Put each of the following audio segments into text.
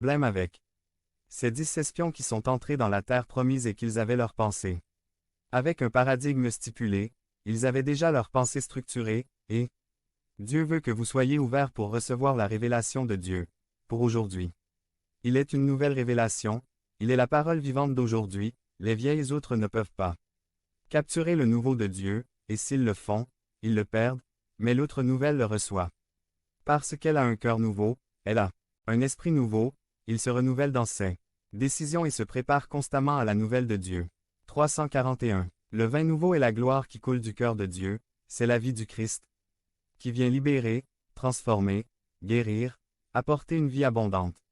problème avec ces 10 espions qui sont entrés dans la terre promise et qu'ils avaient leurs pensées. Avec un paradigme stipulé, ils avaient déjà leurs pensées structurées, et Dieu veut que vous soyez ouverts pour recevoir la révélation de Dieu, pour aujourd'hui. Il est une nouvelle révélation, il est la parole vivante d'aujourd'hui, les vieilles autres ne peuvent pas capturer le nouveau de Dieu, et s'ils le font, ils le perdent, mais l'autre nouvelle le reçoit. Parce qu'elle a un cœur nouveau, elle a un esprit nouveau, il se renouvelle dans ses décisions et se prépare constamment à la nouvelle de Dieu. 341. Le vin nouveau est la gloire qui coule du cœur de Dieu, c'est la vie du Christ, qui vient libérer, transformer, guérir, apporter une vie abondante.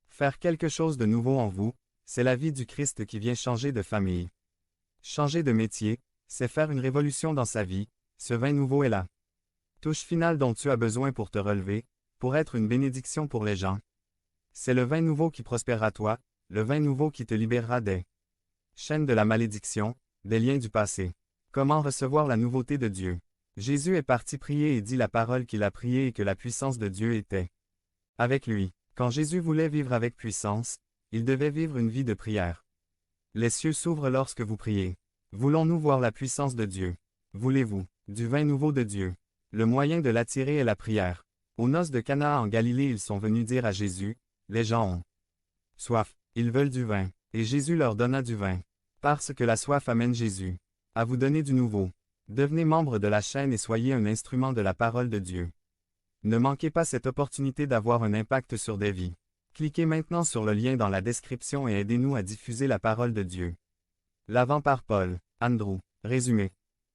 Faire quelque chose de nouveau en vous, c'est la vie du Christ qui vient changer de famille. Changer de métier, c'est faire une révolution dans sa vie, ce vin nouveau est la touche finale dont tu as besoin pour te relever, pour être une bénédiction pour les gens. C'est le vin nouveau qui prospérera toi, le vin nouveau qui te libérera des chaînes de la malédiction, des liens du passé. Comment recevoir la nouveauté de Dieu? Jésus est parti prier et dit la parole qu'il a priée et que la puissance de Dieu était avec lui. Quand Jésus voulait vivre avec puissance, il devait vivre une vie de prière. Les cieux s'ouvrent lorsque vous priez. Voulons-nous voir la puissance de Dieu? Voulez-vous du vin nouveau de Dieu? Le moyen de l'attirer est la prière. Aux noces de Cana en Galilée, ils sont venus dire à Jésus, « Les gens ont soif, ils veulent du vin. » Et Jésus leur donna du vin. Parce que la soif amène Jésus à vous donner du nouveau. Devenez membre de la chaîne et soyez un instrument de la parole de Dieu. Ne manquez pas cette opportunité d'avoir un impact sur des vies. Cliquez maintenant sur le lien dans la description et aidez-nous à diffuser la parole de Dieu. L'avant par Paul, Andrew. Résumé.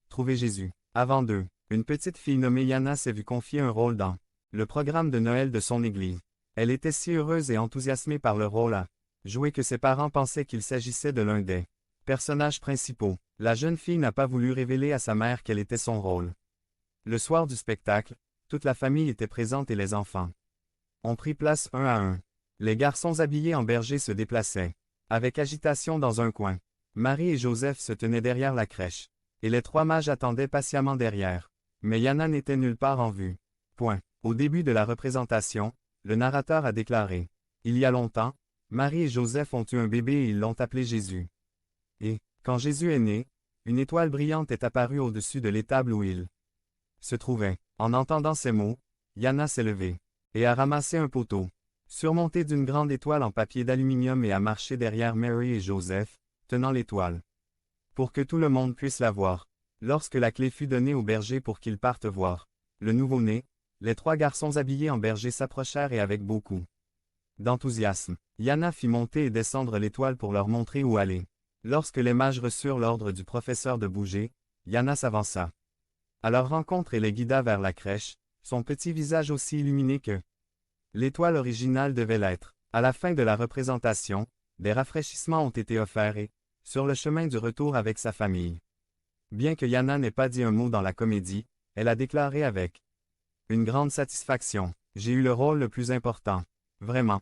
Trouvez Jésus. Avant d'eux, une petite fille nommée Yana s'est vue confier un rôle dans le programme de Noël de son église. Elle était si heureuse et enthousiasmée par le rôle à jouer que ses parents pensaient qu'il s'agissait de l'un des personnages principaux. La jeune fille n'a pas voulu révéler à sa mère quel était son rôle. Le soir du spectacle, toute la famille était présente et les enfants ont pris place un à un. Les garçons habillés en berger se déplaçaient, avec agitation dans un coin. Marie et Joseph se tenaient derrière la crèche, et les 3 mages attendaient patiemment derrière. Mais Yana n'était nulle part en vue. Point. Au début de la représentation, le narrateur a déclaré « Il y a longtemps, Marie et Joseph ont eu un bébé et ils l'ont appelé Jésus. Et, quand Jésus est né, une étoile brillante est apparue au-dessus de l'étable où il se trouvait. En entendant ces mots, Yana s'est levée et a ramassé un poteau, surmonté d'une grande étoile en papier d'aluminium et a marché derrière Mary et Joseph, tenant l'étoile, pour que tout le monde puisse la voir. Lorsque la clé fut donnée au berger pour qu'ils partent voir le nouveau-né, les 3 garçons habillés en berger s'approchèrent et avec beaucoup d'enthousiasme, Yana fit monter et descendre l'étoile pour leur montrer où aller. Lorsque les mages reçurent l'ordre du professeur de bouger, Yana s'avança à leur rencontre et les guida vers la crèche, son petit visage aussi illuminé que l'étoile originale devait l'être. À la fin de la représentation, des rafraîchissements ont été offerts et, sur le chemin du retour avec sa famille. Bien que Yana n'ait pas dit un mot dans la comédie, elle a déclaré avec une grande satisfaction, « J'ai eu le rôle le plus important. » « Vraiment ?»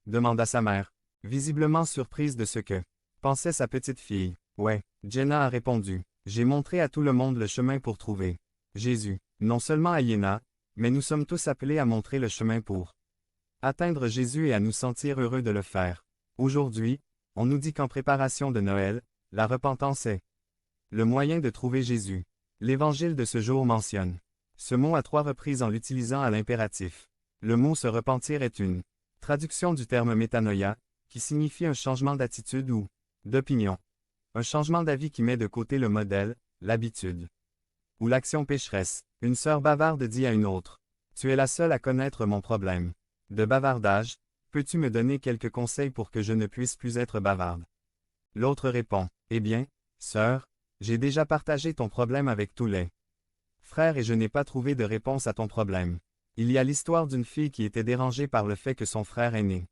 demanda sa mère, visiblement surprise de ce que pensait sa petite fille. « Ouais. » Jenna a répondu, « J'ai montré à tout le monde le chemin pour trouver Jésus. Non seulement à Yana, mais nous sommes tous appelés à montrer le chemin pour atteindre Jésus et à nous sentir heureux de le faire. Aujourd'hui, on nous dit qu'en préparation de Noël, la repentance est le moyen de trouver Jésus. L'Évangile de ce jour mentionne ce mot à 3 reprises en l'utilisant à l'impératif. Le mot se repentir est une traduction du terme métanoïa, qui signifie un changement d'attitude ou d'opinion. Un changement d'avis qui met de côté le modèle, l'habitude ou l'action pécheresse. Une sœur bavarde dit à une autre, « Tu es la seule à connaître mon problème de bavardage, peux-tu me donner quelques conseils pour que je ne puisse plus être bavarde? » L'autre répond, « Eh bien, sœur, j'ai déjà partagé ton problème avec tous les frères et je n'ai pas trouvé de réponse à ton problème. » Il y a l'histoire d'une fille qui était dérangée par le fait que son frère aîné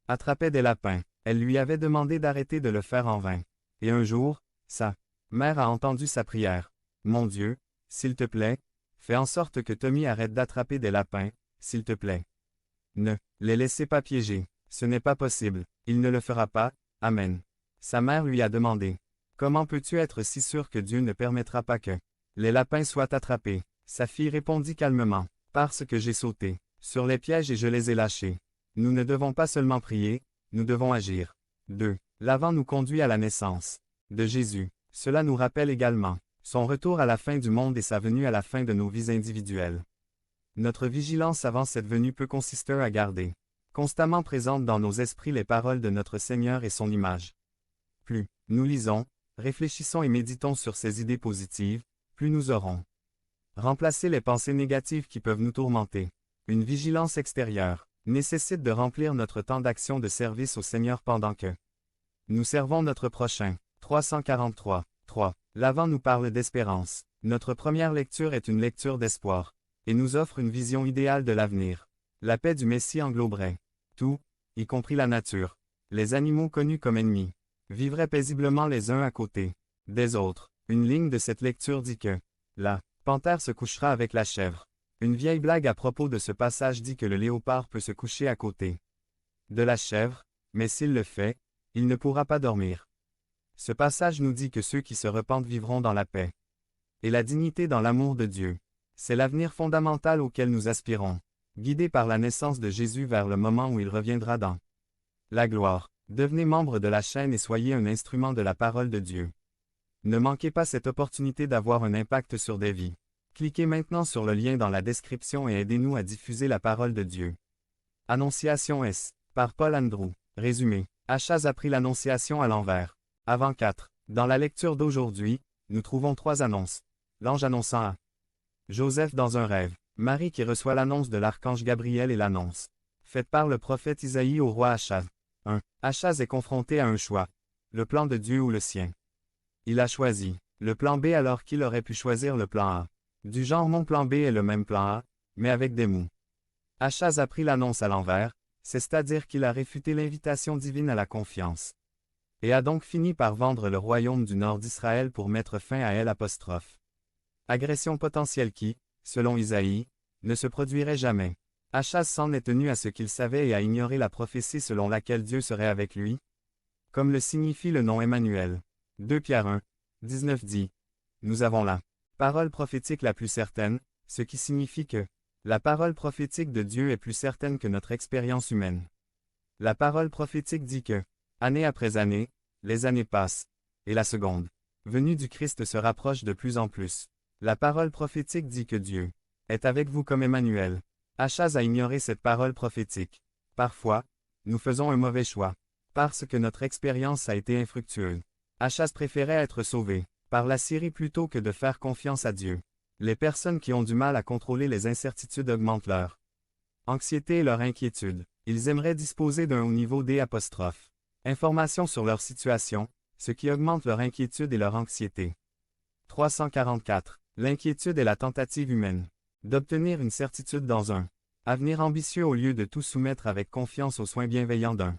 attrapait des lapins. Elle lui avait demandé d'arrêter de le faire en vain. Et un jour, sa mère a entendu sa prière. « Mon Dieu, s'il te plaît, fais en sorte que Tommy arrête d'attraper des lapins, s'il te plaît. Ne les laissez pas piéger. Ce n'est pas possible. Il ne le fera pas. Amen. » Sa mère lui a demandé, « Comment peux-tu être si sûr que Dieu ne permettra pas que les lapins soient attrapés? » Sa fille répondit calmement, « Parce que j'ai sauté sur les pièges et je les ai lâchés. Nous ne devons pas seulement prier, nous devons agir. 2. L'avant nous conduit à la naissance de Jésus. Cela nous rappelle également son retour à la fin du monde et sa venue à la fin de nos vies individuelles. Notre vigilance avant cette venue peut consister à garder constamment présente dans nos esprits les paroles de notre Seigneur et son image. Plus nous lisons, réfléchissons et méditons sur ces idées positives, plus nous aurons remplacé les pensées négatives qui peuvent nous tourmenter. Une vigilance extérieure nécessite de remplir notre temps d'action de service au Seigneur pendant que nous servons notre prochain. 343. 3. L'avant nous parle d'espérance. Notre première lecture est une lecture d'espoir, et nous offre une vision idéale de l'avenir. La paix du Messie engloberait tout, y compris la nature. Les animaux connus comme ennemis vivraient paisiblement les uns à côté des autres. Une ligne de cette lecture dit que la panthère se couchera avec la chèvre. Une vieille blague à propos de ce passage dit que le léopard peut se coucher à côté de la chèvre, mais s'il le fait, il ne pourra pas dormir. Ce passage nous dit que ceux qui se repentent vivront dans la paix et la dignité dans l'amour de Dieu. C'est l'avenir fondamental auquel nous aspirons, guidés par la naissance de Jésus vers le moment où il reviendra dans la gloire. Devenez membre de la chaîne et soyez un instrument de la parole de Dieu. Ne manquez pas cette opportunité d'avoir un impact sur des vies. Cliquez maintenant sur le lien dans la description et aidez-nous à diffuser la parole de Dieu. Annonciation S. Par Paul Andrew. Résumé. Achaz apprit l'annonciation à l'envers. Avant 4. Dans la lecture d'aujourd'hui, nous trouvons 3 annonces. L'ange annonçant à Joseph dans un rêve. Marie qui reçoit l'annonce de l'archange Gabriel et l'annonce faite par le prophète Isaïe au roi Achaz. 1. Achaz est confronté à un choix. Le plan de Dieu ou le sien. Il a choisi le plan B alors qu'il aurait pu choisir le plan A. Du genre mon plan B est le même plan A, mais avec des mots. Achaz a pris l'annonce à l'envers, c'est-à-dire qu'il a réfuté l'invitation divine à la confiance. Et a donc fini par vendre le royaume du nord d'Israël pour mettre fin à elle. Agression potentielle qui, selon Isaïe, ne se produirait jamais. Achaz s'en est tenu à ce qu'il savait et a ignoré la prophétie selon laquelle Dieu serait avec lui, comme le signifie le nom Emmanuel. 2 Pierre 1, 19 dit « Nous avons la parole prophétique la plus certaine, ce qui signifie que la parole prophétique de Dieu est plus certaine que notre expérience humaine. La parole prophétique dit que, année après année, les années passent, et la seconde venue du Christ se rapproche de plus en plus. La parole prophétique dit que Dieu est avec vous comme Emmanuel. Achaz a ignoré cette parole prophétique. Parfois, nous faisons un mauvais choix, parce que notre expérience a été infructueuse. Achaz préférait être sauvé par la Syrie plutôt que de faire confiance à Dieu. Les personnes qui ont du mal à contrôler les incertitudes augmentent leur anxiété et leur inquiétude. Ils aimeraient disposer d'un haut niveau d'informations sur leur situation, ce qui augmente leur inquiétude et leur anxiété. 344. L'inquiétude est la tentative humaine d'obtenir une certitude dans un avenir ambitieux au lieu de tout soumettre avec confiance aux soins bienveillants d'un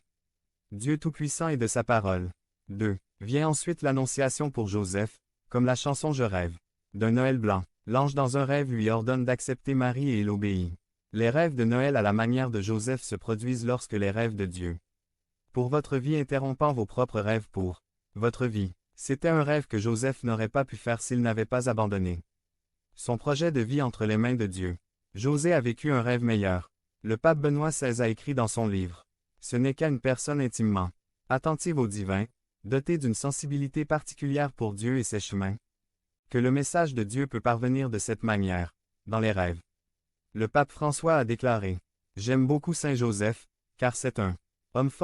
Dieu tout-puissant et de sa parole. 2. Vient ensuite l'annonciation pour Joseph, comme la chanson Je rêve d'un Noël blanc. L'ange dans un rêve lui ordonne d'accepter Marie et il obéit. Les rêves de Noël à la manière de Joseph se produisent lorsque les rêves de Dieu pour votre vie interrompant vos propres rêves pour votre vie. C'était un rêve que Joseph n'aurait pas pu faire s'il n'avait pas abandonné son projet de vie entre les mains de Dieu. José a vécu un rêve meilleur. Le pape Benoît XVI a écrit dans son livre « Ce n'est qu'à une personne intimement attentive au divin, dotée d'une sensibilité particulière pour Dieu et ses chemins, que le message de Dieu peut parvenir de cette manière, dans les rêves. » Le pape François a déclaré « J'aime beaucoup Saint Joseph, car c'est un homme fort.